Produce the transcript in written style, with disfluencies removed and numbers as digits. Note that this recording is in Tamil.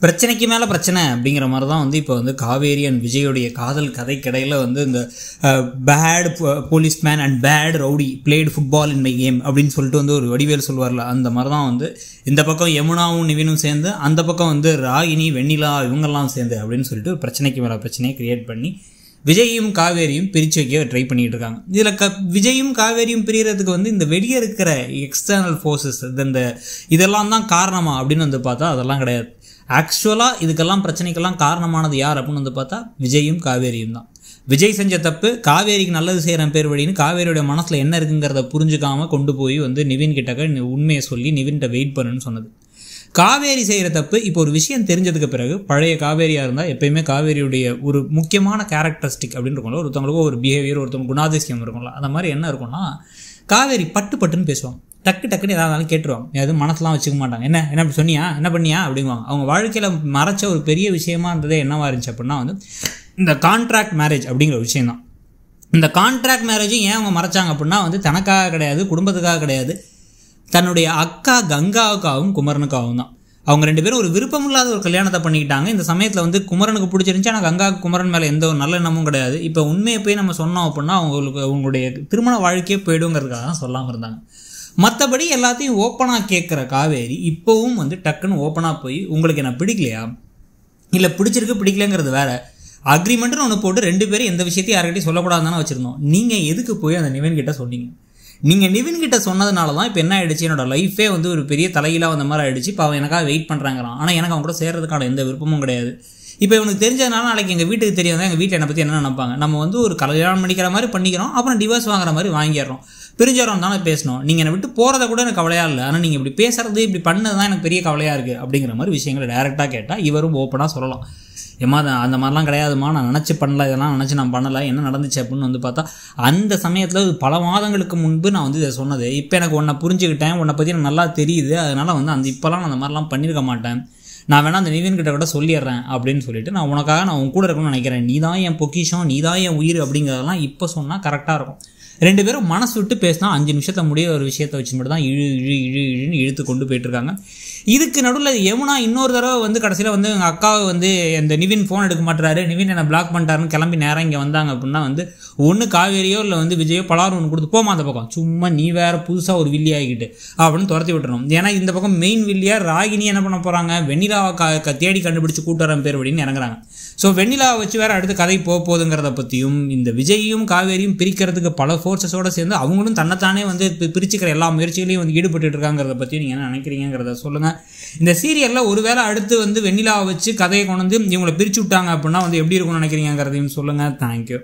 பிரச்சனைக்கு மேலே பிரச்சனை அப்படிங்கிற மாதிரி தான் வந்து இப்போ வந்து காவேரி அண்ட் விஜயோடைய காதல் கதைக்கிடையில் வந்து இந்த bad policeman and bad rowdy blade football in my game அப்படின்னு சொல்லிட்டு வந்து ஒரு வடிவேல் சொல்வார்ல, அந்த மாதிரி தான் வந்து இந்த பக்கம் யமுனாவும் நிவினும் சேர்ந்து, அந்த பக்கம் வந்து ராகினி வெண்ணிலா இவங்கெல்லாம் சேர்ந்து அப்படின்னு சொல்லிட்டு ஒரு பிரச்சனைக்கு மேலே பிரச்சனையை கிரியேட் பண்ணி விஜயும் காவேரியும் பிரித்து வைக்க ட்ரை பண்ணிகிட்டு இருக்காங்க. இதில் விஜயும் காவேரியும் பிரியறதுக்கு வந்து இந்த வெளியே இருக்கிற எக்ஸ்டர்னல் ஃபோர்ஸஸ் இந்த இதெல்லாம் தான் காரணமா அப்படின்னு வந்து பார்த்தா அதெல்லாம் கிடையாது. ஆக்சுவலாக இதுக்கெல்லாம் பிரச்சனைக்கெல்லாம் காரணமானது யார் அப்படின்னு வந்து பார்த்தா விஜயும் காவேரியும் தான். விஜய் செஞ்ச தப்பு, காவேரிக்கு நல்லது செய்கிற பேர் வழின்னு காவேரியோட மனசில் என்ன இருக்குங்கிறத புரிஞ்சுக்காமல் கொண்டு போய் வந்து நிவின் கிட்டக்க உண்மையை சொல்லி நிவின்கிட்ட வெயிட் பண்ணுன்னு சொன்னது. காவேரி செய்கிற தப்பு, இப்போ ஒரு விஷயம் தெரிஞ்சதுக்கு பிறகு பழைய காவேரியாக இருந்தால் எப்பயுமே காவேரியுடைய ஒரு முக்கியமான கேரக்டரிஸ்டிக் அப்படின்னு இருக்கும்ல, ஒருத்தவங்களுக்கும் ஒரு பிஹேவியர், ஒருத்தவங்க குணாதிசயம் இருக்கும்ல, அந்த மாதிரி என்ன இருக்கும்னா காவேரி பட்டுன்னு பேசுவாங்க, டக்குன்னு எதாவது கேட்டுருவாங்க, எதுவும் மனசுலாம் வச்சுக்க மாட்டாங்க. என்ன இப்படி சொன்னியா, என்ன பண்ணியா அப்படிங்குவாங்க. அவங்க வாழ்க்கையில் மறைச்ச ஒரு பெரிய விஷயமா இருந்ததே என்னவா இருந்துச்சு அப்படின்னா வந்து இந்த கான்ட்ராக்ட் மேரேஜ் அப்படிங்கிற ஒரு விஷயம் தான். இந்த கான்ட்ராக்ட் மேரேஜும் ஏன் அவங்க மறைச்சாங்க அப்படின்னா வந்து தனக்காக கிடையாது, குடும்பத்துக்காக கிடையாது, தன்னுடைய அக்கா கங்காவுக்காகவும் குமரனுக்காகவும் தான். அவங்க ரெண்டு பேரும் ஒரு விருப்பமில்லாத ஒரு கல்யாணத்தை பண்ணிக்கிட்டாங்க. இந்த சமயத்தில் வந்து குமரனுக்கு பிடிச்சிருந்துச்சு, ஆனால் கங்காவுக்கு குமரன் மேலே எந்த ஒரு நல்ல எண்ணமும் கிடையாது. இப்போ உண்மையை போய் நம்ம சொன்னோம் அப்படின்னா அவங்களுடைய திருமண வாழ்க்கையே போயிடுங்கிறதுக்காக தான் சொல்லாமல் இருந்தாங்க. மற்றபடி எல்லாத்தையும் ஓப்பனாக கேட்குற காவேரி இப்போவும் வந்து டக்குன்னு ஓப்பனாக போய் உங்களுக்கு என்ன பிடிக்கலையா, இல்லை பிடிச்சிருக்கு பிடிக்கலங்கிறது வேறு, அக்ரிமெண்ட்டுன்னு ஒன்று போட்டு ரெண்டு பேரும் எந்த விஷயத்தையும் யார்கிட்டையும் சொல்லக்கூடாதுன்னு வச்சுருந்தோம். நீங்கள் எதுக்கு போய் அந்த நிவின் கிட்ட சொன்னீங்க? நீங்கள் நிவின் கிட்ட சொன்னதுனால தான் இப்போ என்ன ஆகிடுச்சு, என்னோடய லைஃபே வந்து ஒரு பெரிய தலையிலாக வந்த மாதிரி ஆகிடுச்சு. இப்போ அவன் எனக்காக வெயிட் பண்ணுறாங்கிறான், ஆனால் எனக்கு அவன் கூட சேர்றதுக்கான எந்த விருப்பமும் கிடையாது. இப்போ இவனுக்கு தெரிஞ்சதுனால நாளைக்கு எங்கள் வீட்டுக்கு தெரியாதான் எங்கள் வீட்டில் என்னை பற்றி என்ன நினைப்பாங்க. நம்ம வந்து ஒரு கல்யாணம் பண்ணிக்கிற மாதிரி பண்ணிக்கிறோம், அப்புறம் டிவோர்ஸ் வாங்குற மாதிரி வாங்கிடுறோம். பிரிஞ்சவரம் தானே பேசணும், நீங்கள் என்னை விட்டு போகிறத கூட எனக்கு கவலையாக இல்லை, ஆனால் நீங்கள் இப்படி பேசுறது இப்படி பண்ணது தான் எனக்கு பெரிய கவலையாக இருக்குது அப்படிங்கிற மாதிரி விஷயங்களை டேரெக்டாக கேட்டால் இவரும் ஓப்பனாக சொல்லலாம். ஏமா அந்த மாதிரிலாம் கிடையாதுமா, நான் நினச்சி பண்ணல, இதெல்லாம் நினச்சி நான் பண்ணலை, என்ன நடந்துச்சு அப்படின்னு வந்து பார்த்தா அந்த சமயத்தில் பல மாதங்களுக்கு முன்பு நான் வந்து இதை சொன்னது. இப்போ எனக்கு உன்னை புரிஞ்சுக்கிட்டேன், உன்னை பற்றி எனக்கு நல்லா தெரியுது, அதனால் வந்து இப்போலாம் நான் அந்த மாதிரிலாம் பண்ணியிருக்க மாட்டேன், நான் வேணா அந்த நிவின் கிட்ட கூட சொல்லிடுறேன் அப்படின்னு சொல்லிட்டு நான் உன் கூட இருக்கணும்னு நினைக்கிறேன், நீ தான் என் பொக்கிஷம், நீ தான் என் உயிர் அப்படிங்கிறதெல்லாம் இப்போ சொன்னால் கரெக்டாக இருக்கும். ரெண்டு பேரும் மனசு விட்டு பேசினா 5 நிமிஷத்தை முடிய ஒரு விஷயத்தை வச்சு மட்டும் தான் இழுன்னு இழுத்து கொண்டு போயிட்டுருக்காங்க. இதுக்கு நடுவில் யமுனா இன்னொரு தடவை வந்து கடைசியில் வந்து எங்கள் அக்காவை வந்து இந்த நிவின் ஃபோன் எடுக்க மாட்டுறாரு, நிவின் என்னை பிளாக் பண்ணிட்டாருன்னு கிளம்பி நேரம் இங்கே வந்தாங்க அப்படின்னா வந்து ஒன்று காவேரியோ இல்லை வந்து விஜயோ பலாரும் ஒன்று கொடுத்து போமா அந்த பக்கம், சும்மா நீ வேறு புதுசாக ஒரு வில்லி ஆகிக்கிட்டு அப்படின்னு துரத்தி விட்டுறணும். ஏன்னா இந்த பக்கம் மெயின் வில்லியாக ராகினி என்ன பண்ண போகிறாங்க, வெண்ணிலாவை தேடி கண்டுபிடிச்சி கூட்டுறேன் பேர் அப்படின்னு இறங்குறாங்க. ஸோ வெண்ணிலாவை வச்சு வேறு அடுத்து கதை போகுதுங்கிறத பற்றியும் இந்த விஜயும் காவேரியும் பிரிக்கிறதுக்கு பல ஃபோர்ஸஸோடு சேர்ந்து அவங்களும் தன்னைத்தானே வந்து பிரிச்சுக்கிற எல்லா முயற்சிகளையும் வந்து ஈடுபட்டு இருக்காங்கிறத பற்றியும் நீங்கள் என்ன நினைக்கிறீங்கிறத சொல்லுங்கள். இந்த சீரியலில் ஒருவேளை அடுத்து வந்து வெண்ணிலாவை வச்சு கதையை கொண்டு வந்து இவங்களை பிரித்து விட்டாங்க அப்படின்னா வந்து எப்படி இருக்கும்னு நினைக்கிறீங்கிறதையும் சொல்லுங்கள். தேங்க்யூ.